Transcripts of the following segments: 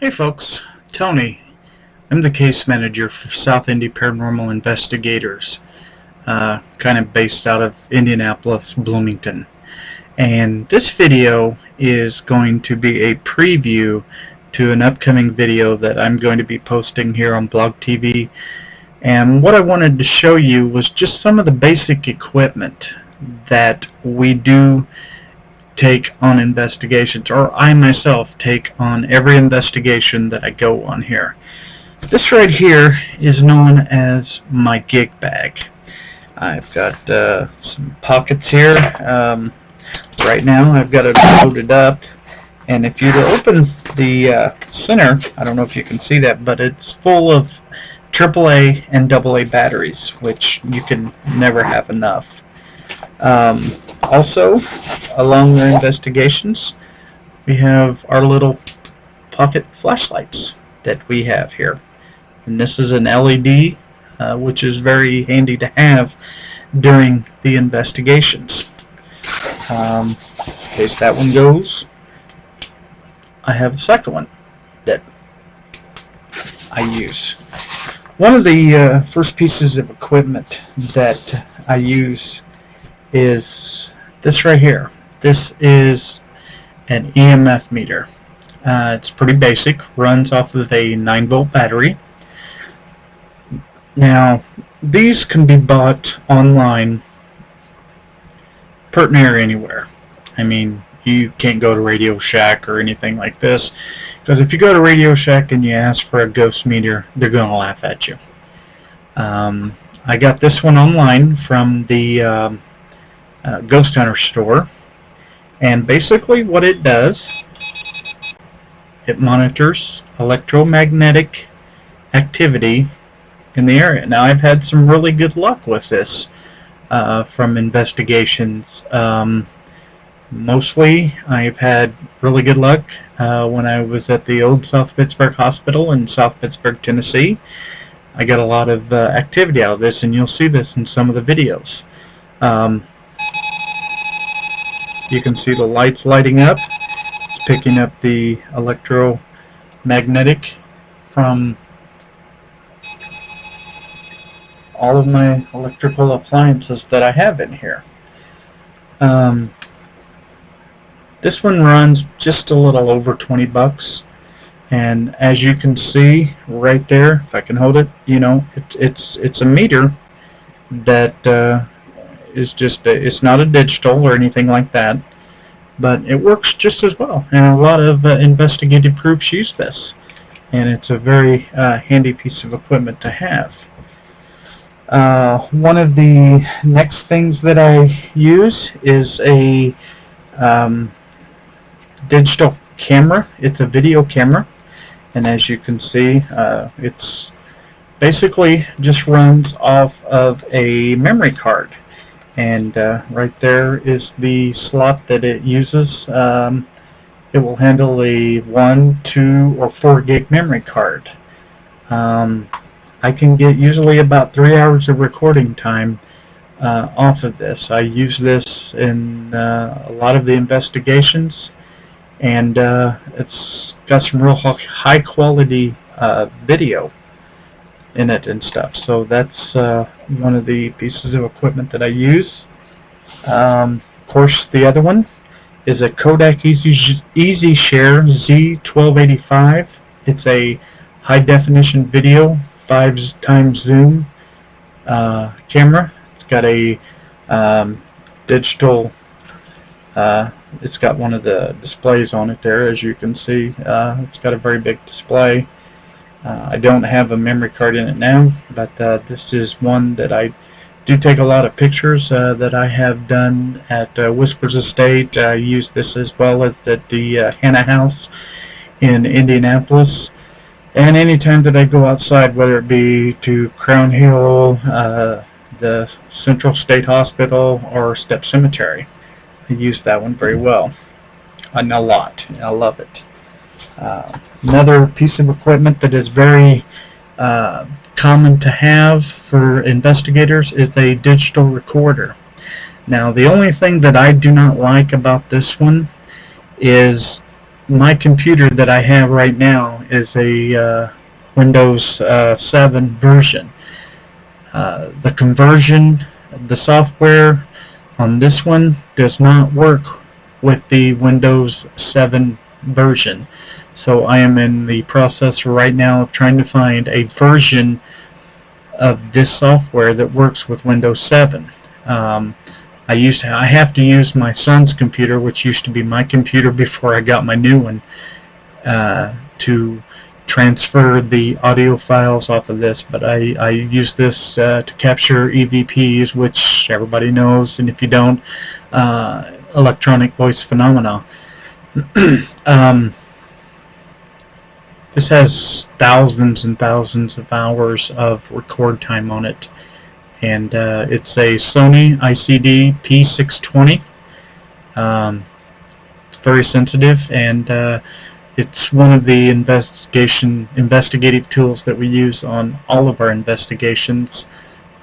Hey folks, Tony. I'm the case manager for South Indy Paranormal Investigators, kind of based out of Indianapolis, Bloomington. And this video is going to be a preview to an upcoming video that I'm going to be posting here on Blog TV. And what I wanted to show you was just some of the basic equipment that we do take on investigations, or I myself take on every investigation that I go on here. This right here is known as my gig bag. I've got some pockets here. Right now I've got it loaded up, and if you open the center, I don't know if you can see that, but it's full of AAA and AA batteries, which you can never have enough. Also, along the investigations, we have our little pocket flashlights that we have here. And this is an LED, which is very handy to have during the investigations. In case that one goes, I have a second one that I use. One of the first pieces of equipment that I use is this right here. This is an EMF meter. It's pretty basic, runs off of a 9-volt battery. Now, these can be bought online pretty near anywhere. I mean, you can't go to Radio Shack or anything like this, because if you go to Radio Shack and you ask for a ghost meter, they're going to laugh at you. I got this one online from the Ghost Hunter store, and basically what it does, it monitors electromagnetic activity in the area. Now, I've had some really good luck with this from investigations. Mostly I've had really good luck when I was at the old South Pittsburgh Hospital in South Pittsburgh, Tennessee. I got a lot of activity out of this, and you'll see this in some of the videos. You can see the lights lighting up. It's picking up the electromagnetic from all of my electrical appliances that I have in here. This one runs just a little over 20 bucks, and as you can see right there, if I can hold it, you know, it's a meter that is just it's not a digital or anything like that, but it works just as well, and a lot of investigative groups use this, and it's a very handy piece of equipment to have. One of the next things that I use is a digital camera. It's a video camera, and as you can see, it's basically just runs off of a memory card, and right there is the slot that it uses. It will handle a 1, 2, or 4 gig memory card. I can get usually about 3 hours of recording time off of this. I use this in a lot of the investigations, and it's got some real high quality video in it and stuff. So that's one of the pieces of equipment that I use. Of course, the other one is a Kodak EasyShare Z1285. It's a high definition video 5x zoom camera. It's got a digital, it's got one of the displays on it there, as you can see. It's got a very big display. I don't have a memory card in it now, but this is one that I do take a lot of pictures that I have done at Whispers Estate. I use this as well as at the Hannah House in Indianapolis. And anytime that I go outside, whether it be to Crown Hill, the Central State Hospital, or Step Cemetery, I use that one very well. And a lot. I love it. Another piece of equipment that is very common to have for investigators is a digital recorder. Now, the only thing that I do not like about this one is my computer that I have right now is a Windows 7 version. The conversion, the software on this one does not work with the Windows 7 version. So I am in the process right now of trying to find a version of this software that works with Windows 7. I have to use my son's computer, which used to be my computer before I got my new one, to transfer the audio files off of this, but I use this to capture EVPs, which everybody knows, and if you don't, electronic voice phenomena. This has thousands and thousands of hours of record time on it, and it's a Sony ICD P620. It's very sensitive, and it's one of the investigative tools that we use on all of our investigations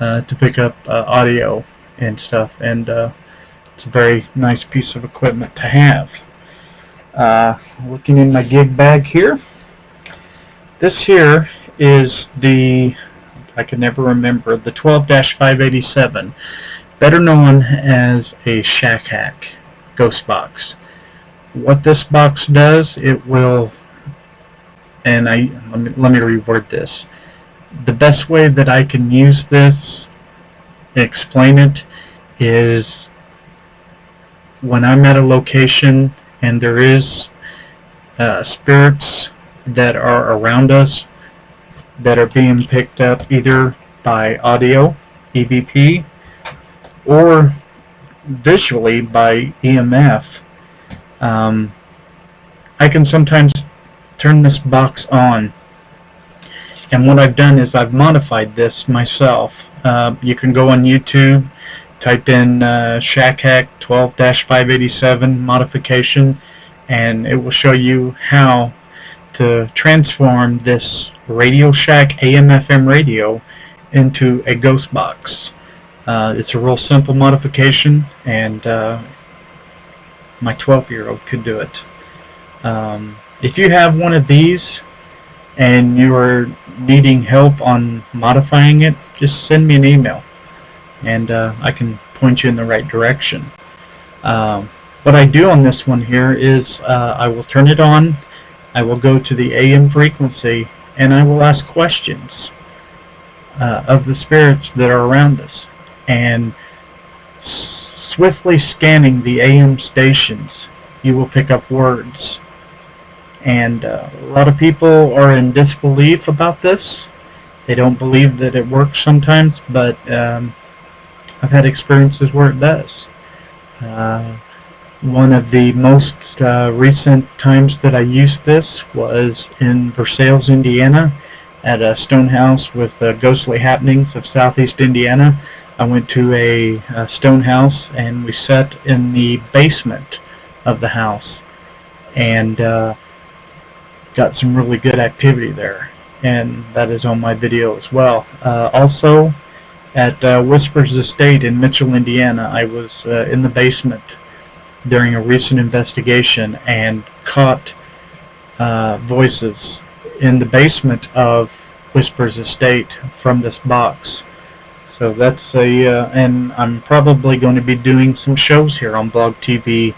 to pick up audio and stuff, and it's a very nice piece of equipment to have. Looking in my gig bag here, this here is the, I can never remember, the 12-587, better known as a Shack Hack ghost box. What this box does, it will, and let me reword this. The best way that I can use this, explain it, is when I'm at a location and there is spirits that are around us that are being picked up either by audio, EVP, or visually by EMF, I can sometimes turn this box on, and what I've done is I've modified this myself. You can go on YouTube, type in Shack Hack 12-587 modification, and it will show you how to transform this Radio Shack AM/FM radio into a ghost box. It's a real simple modification, and my 12-year-old could do it. If you have one of these and you are needing help on modifying it, just send me an email, and I can point you in the right direction. What I do on this one here is I will turn it on, I will go to the AM frequency, and I will ask questions of the spirits that are around us, and swiftly scanning the AM stations, you will pick up words. And a lot of people are in disbelief about this. They don't believe that it works sometimes, but I've had experiences where it does. One of the most recent times that I used this was in Versailles, Indiana, at a stone house with ghostly happenings of southeast Indiana. I went to a stone house, and we sat in the basement of the house, and got some really good activity there, and that is on my video as well. Also, at Whispers Estate in Mitchell, Indiana, I was in the basement during a recent investigation and caught voices in the basement of Whispers Estate from this box. So that's and I'm probably going to be doing some shows here on Blog TV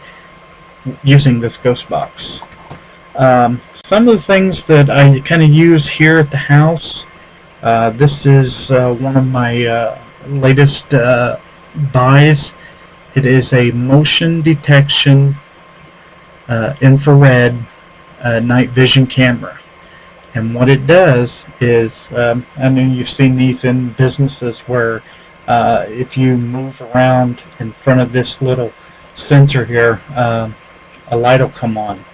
using this ghost box. Some of the things that I kind of use here at the house, this is one of my latest buys. It is a motion detection infrared night vision camera. And what it does is, I mean, you've seen these in businesses where if you move around in front of this little sensor here, a light will come on.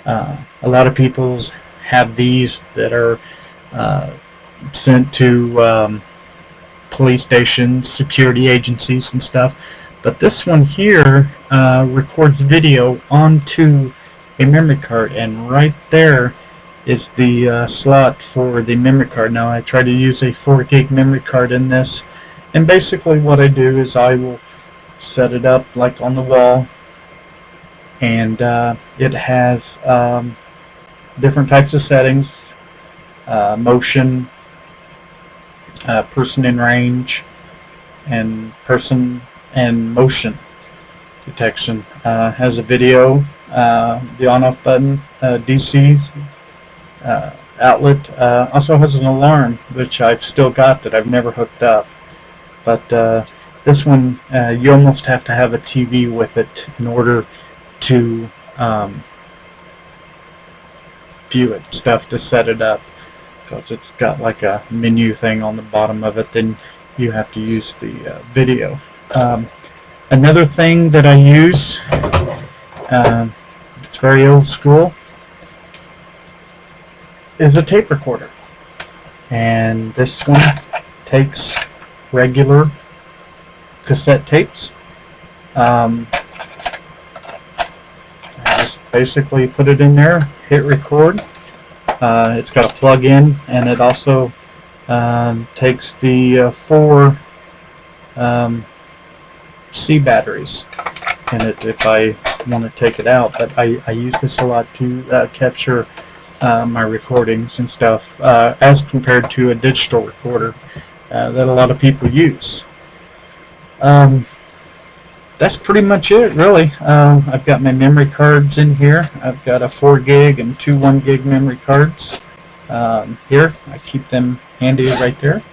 A lot of people have these that are sent to police stations, security agencies and stuff, but this one here records video onto a memory card, and right there is the slot for the memory card. Now I try to use a 4 gig memory card in this, and basically what I do is I will set it up like on the wall, and it has different types of settings, motion, person in range, and person and motion detection. Has a video, the on-off button, DC outlet. Also has an alarm, which I've still got that I've never hooked up. But this one, you almost have to have a TV with it in order to view it, stuff to set it up, because it's got like a menu thing on the bottom of it. Then you have to use the video. Another thing that I use, it's very old school, is a tape recorder. And this one takes regular cassette tapes. I just basically put it in there, hit record. It's got a plug-in, and it also takes the 4 C batteries in it if I want to take it out. But I use this a lot to capture my recordings and stuff, as compared to a digital recorder that a lot of people use. That's pretty much it, really. I've got my memory cards in here. I've got a 4 gig and 2 1 gig memory cards here. I keep them handy right there.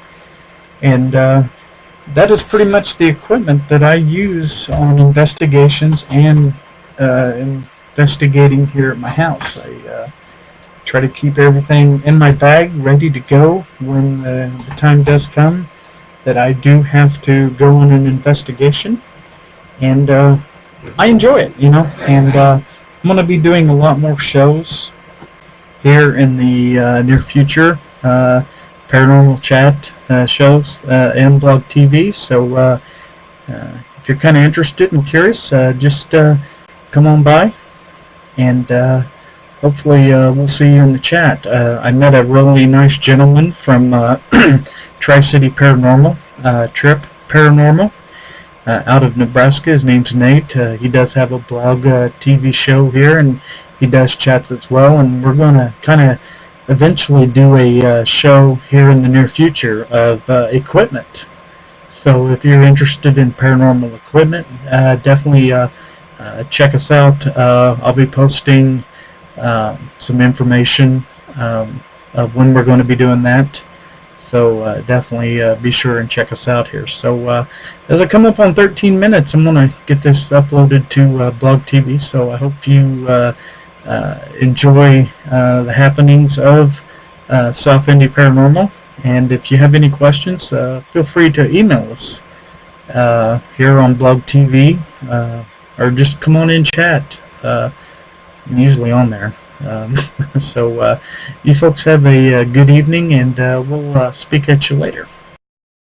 And that is pretty much the equipment that I use on investigations and investigating here at my house. I try to keep everything in my bag ready to go when the time does come that I do have to go on an investigation. And I enjoy it, you know. And I'm going to be doing a lot more shows here in the near future, paranormal chat shows and blog TV. So if you're kind of interested and curious, just come on by, and hopefully we'll see you in the chat. I met a really nice gentleman from Tri-City Paranormal, Trip Paranormal, out of Nebraska. His name's Nate. He does have a blog TV show here, and he does chats as well. And we're going to kind of eventually do a show here in the near future of equipment. So if you're interested in paranormal equipment, definitely check us out. I'll be posting some information of when we're going to be doing that. So definitely be sure and check us out here. So as I come up on 13 minutes, I'm going to get this uploaded to Blog TV. So I hope you enjoy the happenings of South Indy Paranormal. And if you have any questions, feel free to email us here on Blog TV, or just come on in chat. I'm usually on there. So you folks have a good evening, and we'll speak at you later.